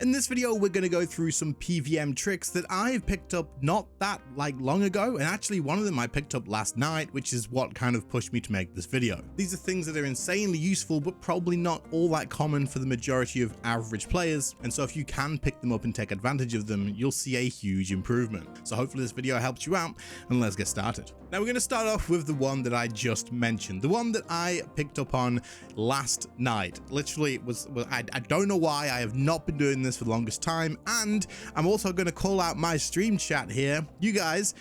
In this video, we're going to go through some PvM tricks that I've picked up not that long ago, and actually one of them I picked up last night, which is what kind of pushed me to make this video. These are things that are insanely useful, but probably not all that common for the majority of average players, and so if you can pick them up and take advantage of them, you'll see a huge improvement. So hopefully this video helps you out, and let's get started. Now we're going to start off with the one that I just mentioned, the one that I picked up on last night. Literally, I don't know why I have not been doing this for the longest time, and I'm also going to call out my stream chat here. You guys,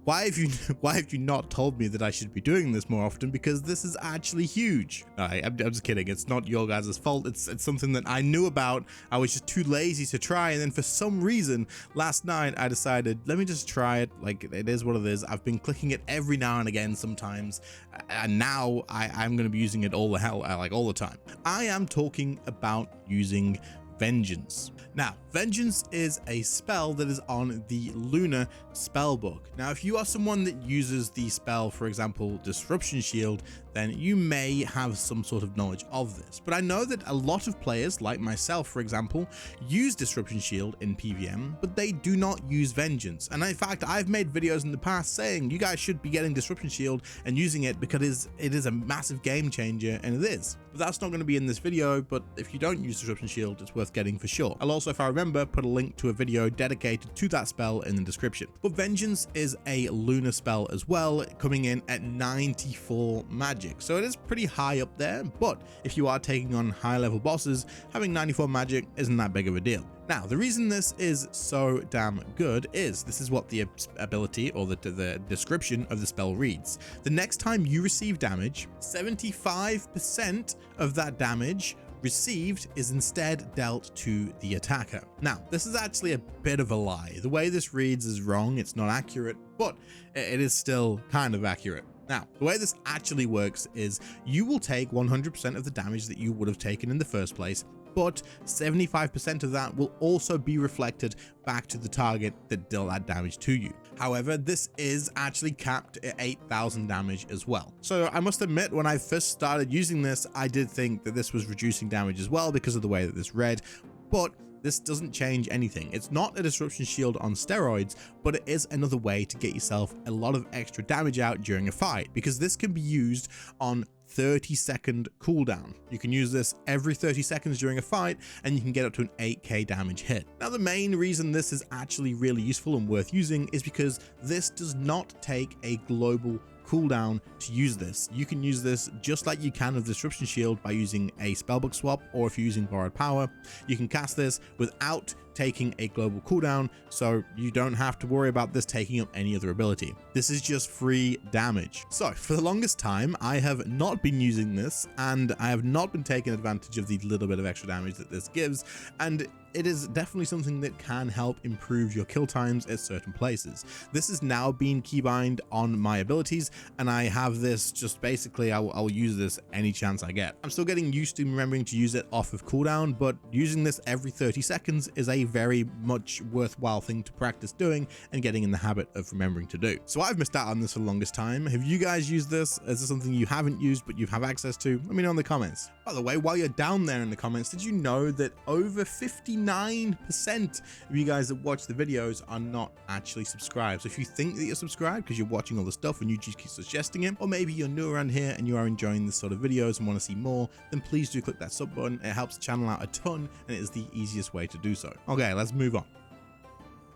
why have you not told me that I should be doing this more often? Because this is actually huge. I'm just kidding. It's not your guys' fault. It's something that I knew about. I was just too lazy to try, and then for some reason last night I decided, let me just try it. Like, it is what it is. I've been clicking it every now and again sometimes, and now I'm going to be using it all the time. I am talking about using Vengeance. Now, Vengeance is a spell that is on the Lunar spellbook. Now, if you are someone that uses the spell, for example, Disruption Shield, then you may have some sort of knowledge of this. But I know that a lot of players, like myself, for example, use Disruption Shield in PvM, but they do not use Vengeance. And in fact, I've made videos in the past saying you guys should be getting Disruption Shield and using it because it is a massive game changer, and it is. But that's not going to be in this video, but if you don't use Disruption Shield, it's worth getting for sure. I'll also, if I remember, put a link to a video dedicated to that spell in the description. But Vengeance is a Lunar spell as well, coming in at 94 magic. So it is pretty high up there, but if you are taking on high level bosses, having 94 magic isn't that big of a deal. Now, the reason this is so damn good is this is what the ability or the description of the spell reads. The next time you receive damage, 75% of that damage received is instead dealt to the attacker. Now, this is actually a bit of a lie. The way this reads is wrong. It's not accurate, but it is still kind of accurate. Now, the way this actually works is you will take 100% of the damage that you would have taken in the first place, but 75% of that will also be reflected back to the target that dealt that damage to you. However, this is actually capped at 8,000 damage as well. So I must admit, when I first started using this, I did think that this was reducing damage as well because of the way that this read, but this doesn't change anything. It's not a Disruption Shield on steroids, but it is another way to get yourself a lot of extra damage out during a fight, because this can be used on 30-second cooldown. You can use this every 30 seconds during a fight, and you can get up to an 8k damage hit. Now, the main reason this is actually really useful and worth using is because this does not take a global cooldown to use this. You can use this just like you can with Disruption Shield by using a spellbook swap, or if you're using borrowed power, you can cast this without taking a global cooldown, so you don't have to worry about this taking up any other ability. This is just free damage. So for the longest time, I have not been using this, and I have not been taking advantage of the little bit of extra damage that this gives, and it is definitely something that can help improve your kill times at certain places. This is now being keybind on my abilities, and I have this just basically, I'll use this any chance I get. I'm still getting used to remembering to use it off of cooldown, but using this every 30 seconds is a very much worthwhile thing to practice doing and getting in the habit of remembering to do. So I've missed out on this for the longest time. Have you guys used this? Is this something you haven't used but you have access to? Let me know in the comments. By the way, while you're down there in the comments, did you know that over 59% of you guys that watch the videos are not actually subscribed? So if you think that you're subscribed because you're watching all the stuff and you just keep suggesting it, or maybe you're new around here and you are enjoying this sort of videos and want to see more, then please do click that sub button. It helps the channel out a ton, and it is the easiest way to do so. Okay, let's move on.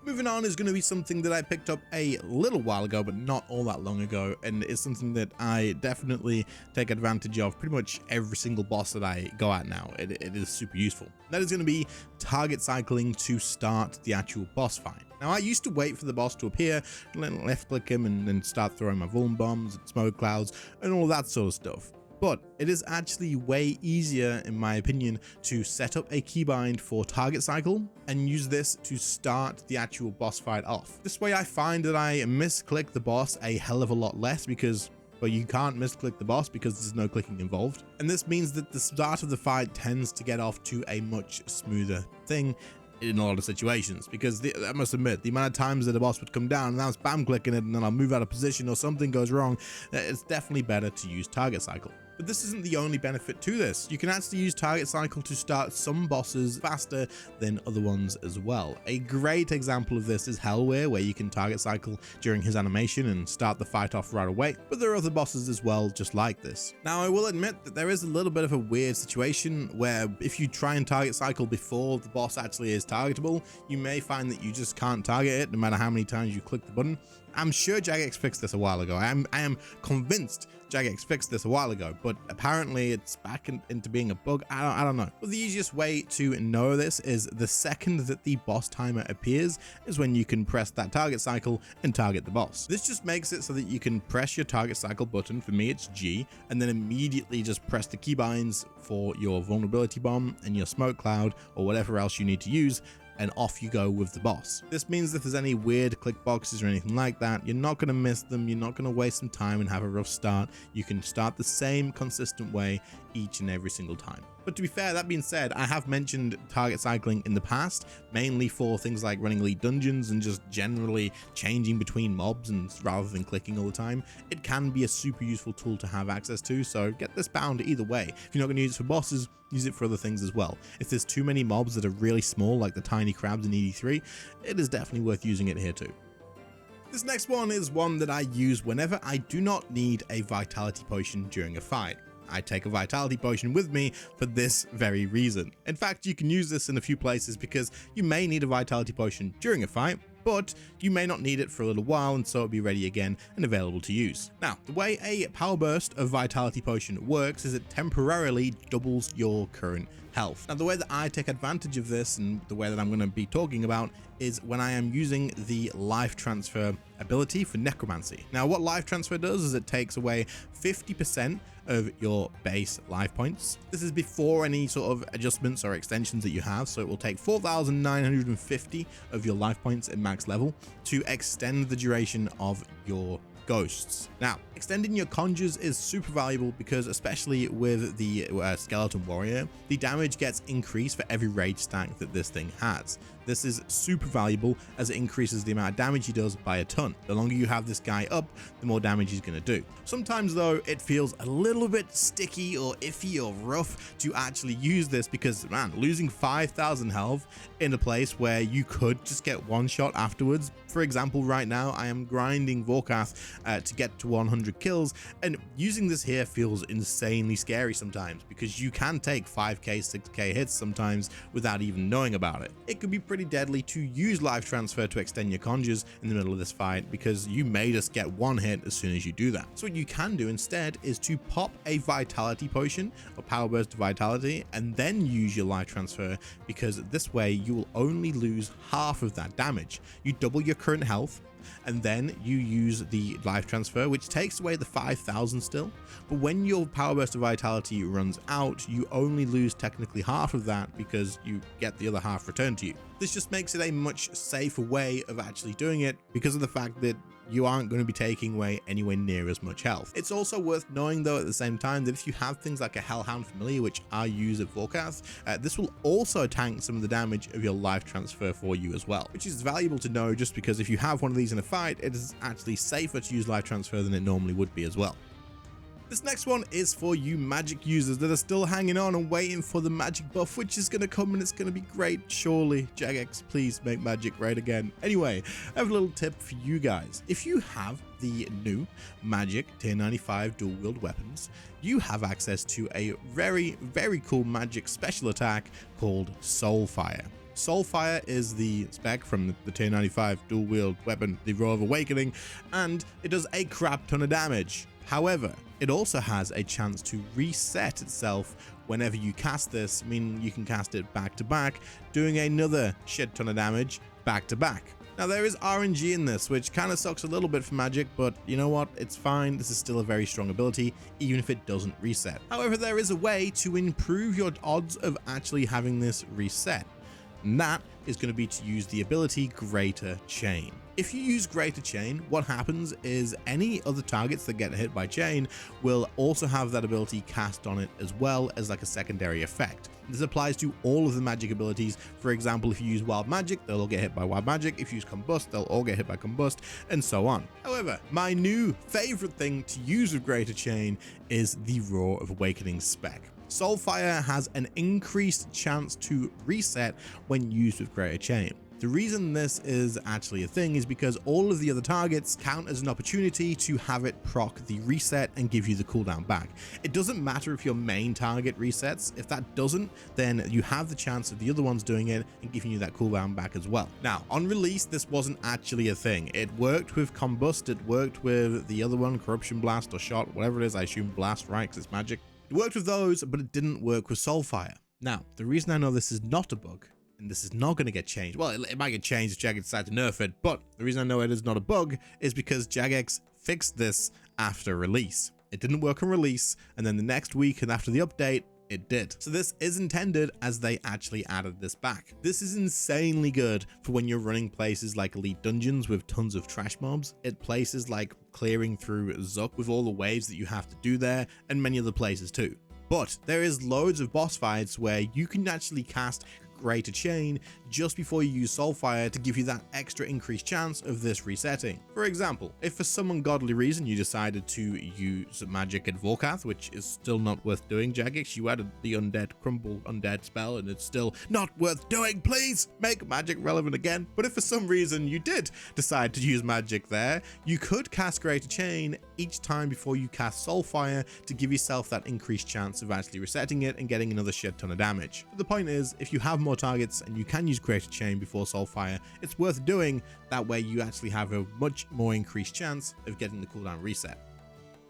Moving on is going to be something that I picked up a little while ago, but not all that long ago, and it's something that I definitely take advantage of pretty much every single boss that I go at now. It is super useful. That is going to be target cycling to start the actual boss fight. Now, I used to wait for the boss to appear, left click him, and then start throwing my vuln bombs and smoke clouds and all that sort of stuff. But it is actually way easier, in my opinion, to set up a keybind for target cycle and use this to start the actual boss fight off. This way I find that I misclick the boss a hell of a lot less, because but you can't misclick the boss because there's no clicking involved. And this means that the start of the fight tends to get off to a much smoother thing in a lot of situations, because I must admit, the amount of times that the boss would come down and I'm spam clicking it and then I'll move out of position or something goes wrong, it's definitely better to use target cycle. But this isn't the only benefit to this. You can actually use target cycle to start some bosses faster than other ones as well. A great example of this is Hellweir, where you can target cycle during his animation and start the fight off right away, but there are other bosses as well just like this. Now, I will admit that there is a little bit of a weird situation where if you try and target cycle before the boss actually is targetable, you may find that you just can't target it no matter how many times you click the button. I'm sure Jagex fixed this a while ago. I am convinced Jagex fixed this a while ago, but apparently it's back into being a bug. I don't know. But the easiest way to know this is the second that the boss timer appears is when you can press that target cycle and target the boss. This just makes it so that you can press your target cycle button, for me it's G, and then immediately just press the keybinds for your vulnerability bomb and your smoke cloud or whatever else you need to use, and off you go with the boss. This means if there's any weird click boxes or anything like that, you're not going to miss them, you're not going to waste some time and have a rough start. You can start the same consistent way each and every single time. But to be fair, that being said, I have mentioned target cycling in the past, mainly for things like running elite dungeons and just generally changing between mobs and rather than clicking all the time. It can be a super useful tool to have access to, so get this bound either way. If you're not going to use it for bosses, use it for other things as well. If there's too many mobs that are really small, like the tiny crabs in ED3, it is definitely worth using it here too. This next one is one that I use whenever I do not need a vitality potion during a fight. I take a vitality potion with me for this very reason. In fact, you can use this in a few places because you may need a vitality potion during a fight, but you may not need it for a little while, and so it'll be ready again and available to use. Now, the way a power burst of vitality potion works is it temporarily doubles your current health. Now, the way that I take advantage of this and the way that I'm going to be talking about is when I am using the life transfer ability for necromancy. Now, what life transfer does is it takes away 50% of your base life points. This is before any sort of adjustments or extensions that you have, so it will take 4,950 of your life points at max level to extend the duration of your ghosts. Now, extending your conjures is super valuable because, especially with the skeleton warrior, the damage gets increased for every rage stack that this thing has. This is super valuable as it increases the amount of damage he does by a ton. The longer you have this guy up, the more damage he's going to do. Sometimes though, it feels a little bit sticky or iffy or rough to actually use this because, man, losing 5,000 health in a place where you could just get one shot afterwards. For example, right now I am grinding Vorkath to get to 100 kills, and using this here feels insanely scary sometimes because you can take 5k, 6k hits sometimes without even knowing about it. It could be pretty deadly to use life transfer to extend your conjures in the middle of this fight because you may just get one hit as soon as you do that. So what you can do instead is to pop a vitality potion or power burst of vitality and then use your life transfer, because this way you will only lose half of that damage. You double your current health, and then you use the life transfer, which takes away the 5,000 still, but when your power burst of vitality runs out, you only lose technically half of that because you get the other half returned to you. This just makes it a much safer way of actually doing it because of the fact that you aren't going to be taking away anywhere near as much health. It's also worth knowing though at the same time that if you have things like a Hellhound Familiar, which I use at Vorkath, this will also tank some of the damage of your life transfer for you as well, which is valuable to know just because if you have one of these in a fight, it is actually safer to use life transfer than it normally would be as well. This next one is for you magic users that are still hanging on and waiting for the magic buff, which is going to come and it's going to be great. Surely, Jagex, please make magic great again. Anyway, I have a little tip for you guys. If you have the new magic tier 95 dual wield weapons, you have access to a very, very cool magic special attack called Soulfire. Soulfire is the spec from the tier 95 dual wield weapon, the Roar of Awakening, and it does a crap ton of damage. However, it also has a chance to reset itself whenever you cast this, meaning you can cast it back to back, doing another shit ton of damage back to back. Now, there is RNG in this, which kind of sucks a little bit for magic, but you know what? It's fine. This is still a very strong ability, even if it doesn't reset. However, there is a way to improve your odds of actually having this reset. and that is going to be to use the ability Greater Chain. If you use Greater Chain, what happens is any other targets that get hit by Chain will also have that ability cast on it, as well as like a secondary effect. This applies to all of the magic abilities. For example, if you use Wild Magic, they'll all get hit by Wild Magic. If you use Combust, they'll all get hit by Combust, and so on. However, my new favorite thing to use with Greater Chain is the Roar of Awakening spec. Soulfire has an increased chance to reset when used with Greater Chain. The reason this is actually a thing is because all of the other targets count as an opportunity to have it proc the reset and give you the cooldown back. It doesn't matter if your main target resets. If that doesn't, then you have the chance of the other ones doing it and giving you that cooldown back as well. Now, on release, this wasn't actually a thing. It worked with Combust, it worked with the other one, Corruption Blast or Shot, whatever it is. I assume Blast, right? Because it's magic. It worked with those, but it didn't work with Soulfire. Now, the reason I know this is not a bug, and this is not going to get changed. Well, it might get changed if Jagex decides to nerf it, but the reason I know it is not a bug is because Jagex fixed this after release. It didn't work on release, and then the next week and after the update, it did. So this is intended as they actually added this back. This is insanely good for when you're running places like Elite Dungeons with tons of trash mobs, at places like clearing through Zuck with all the waves that you have to do there, and many other places too. But there is loads of boss fights where you can actually cast Greater Chain just before you use Soulfire to give you that extra increased chance of this resetting. For example, if for some ungodly reason you decided to use magic at Volkath, which is still not worth doing, Jagex, you added the Undead Crumble Undead spell and it's still not worth doing, please make magic relevant again. But if for some reason you did decide to use magic there, you could cast Greater Chain each time before you cast Soulfire to give yourself that increased chance of actually resetting it and getting another shit ton of damage. But the point is, if you have more targets and you can use Greater Chain before Soulfire, it's worth doing. That way you actually have a much more increased chance of getting the cooldown reset.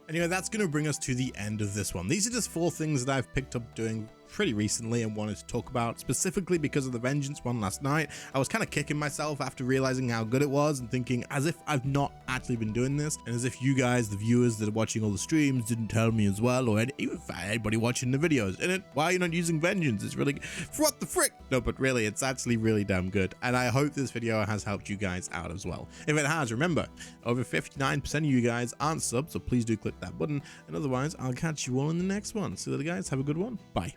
Anyway, that's going to bring us to the end of this one. These are just 4 things that I've picked up doing pretty recently and wanted to talk about, specifically because of the Vengeance one last night. I was kind of kicking myself after realizing how good it was and thinking as if I've not actually been doing this, and as if you guys, the viewers that are watching all the streams, didn't tell me as well, or even anybody watching the videos. And why are you not using Vengeance? It's really, what the frick? No, but really, it's actually really damn good. And I hope this video has helped you guys out as well. If it has, remember, over 59% of you guys aren't subs, so please do click that button. And otherwise, I'll catch you all in the next one. So guys, have a good one. Bye.